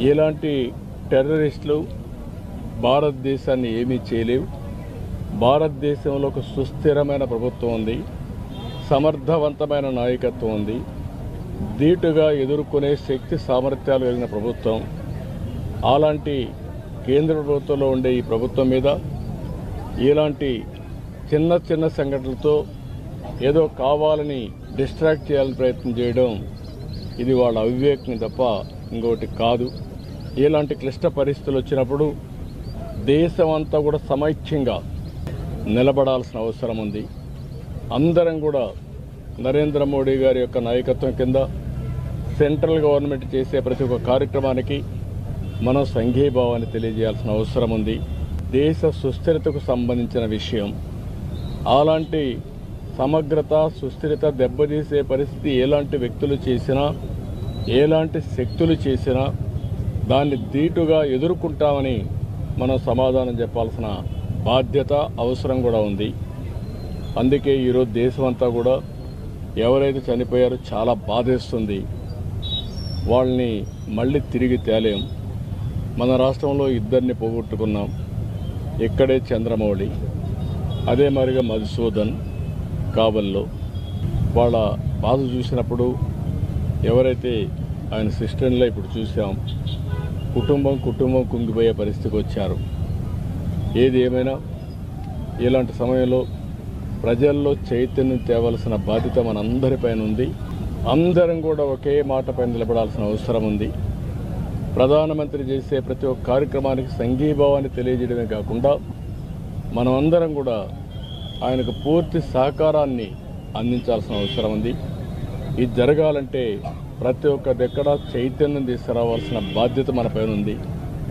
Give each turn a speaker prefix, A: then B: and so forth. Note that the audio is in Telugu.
A: ఇలాంటి టెర్రరిస్టులు భారతదేశాన్ని ఏమీ చేయలేవు. భారతదేశంలో ఒక సుస్థిరమైన ప్రభుత్వం ఉంది, సమర్థవంతమైన నాయకత్వం ఉంది, ధీటుగా ఎదుర్కొనే శక్తి సామర్థ్యాలు కలిగిన ప్రభుత్వం. అలాంటి కేంద్ర ప్రభుత్వంలో ఉండే ఈ ప్రభుత్వం మీద ఇలాంటి చిన్న చిన్న సంఘటనలతో ఏదో కావాలని డిస్ట్రాక్ట్ చేయాలని ప్రయత్నం చేయడం ఇది వాళ్ళ అవివేకం తప్ప ఇంకోటి కాదు. ఇలాంటి క్లిష్ట పరిస్థితులు వచ్చినప్పుడు దేశం అంతా కూడా సమైక్యంగా నిలబడాల్సిన అవసరం ఉంది. అందరం కూడా నరేంద్ర మోడీ గారి యొక్క నాయకత్వం కింద సెంట్రల్ గవర్నమెంట్ చేసే ప్రతి ఒక్క కార్యక్రమానికి మనం సంఘీభావాన్ని తెలియజేయాల్సిన అవసరం ఉంది. దేశ సుస్థిరతకు సంబంధించిన విషయం. అలాంటి సమగ్రత సుస్థిరత దెబ్బతీసే పరిస్థితి ఎలాంటి వ్యక్తులు చేసినా, ఎలాంటి శక్తులు చేసినా దాన్ని ధీటుగా ఎదుర్కొంటామని మనం సమాధానం చెప్పాల్సిన బాధ్యత అవసరం కూడా ఉంది. అందుకే ఈరోజు దేశమంతా కూడా ఎవరైతే చనిపోయారో చాలా బాధేస్తుంది. వాళ్ళని మళ్ళీ తిరిగి తేలేం. మన రాష్ట్రంలో ఇద్దరిని పోగొట్టుకున్నాం. ఇక్కడే చంద్రమౌళి, అదే మరిగా మధుసూదన్ కాబల్లో. వాళ్ళ బాధ చూసినప్పుడు ఎవరైతే ఆయన సిస్టర్లో ఇప్పుడు చూసాం, కుటుంబం కుంగిపోయే పరిస్థితికి వచ్చారు. ఏది ఏమైనా ఇలాంటి సమయంలో ప్రజల్లో చైతన్యం తేవలసిన బాధ్యత మనందరిపైన ఉంది. అందరం కూడా ఒకే మాట పైన నిలబడాల్సిన అవసరం ఉంది. ప్రధానమంత్రి చేసే ప్రతి ఒక్క కార్యక్రమానికి సంఘీభావాన్ని తెలియజేయడమే కాకుండా మనమందరం కూడా ఆయనకు పూర్తి సహకారాన్ని అందించాల్సిన అవసరం ఉంది. ఇది జరగాలంటే ప్రతి ఒక్క దగ్గర చైతన్యం తీసుకురావాల్సిన బాధ్యత మన పైన ఉంది.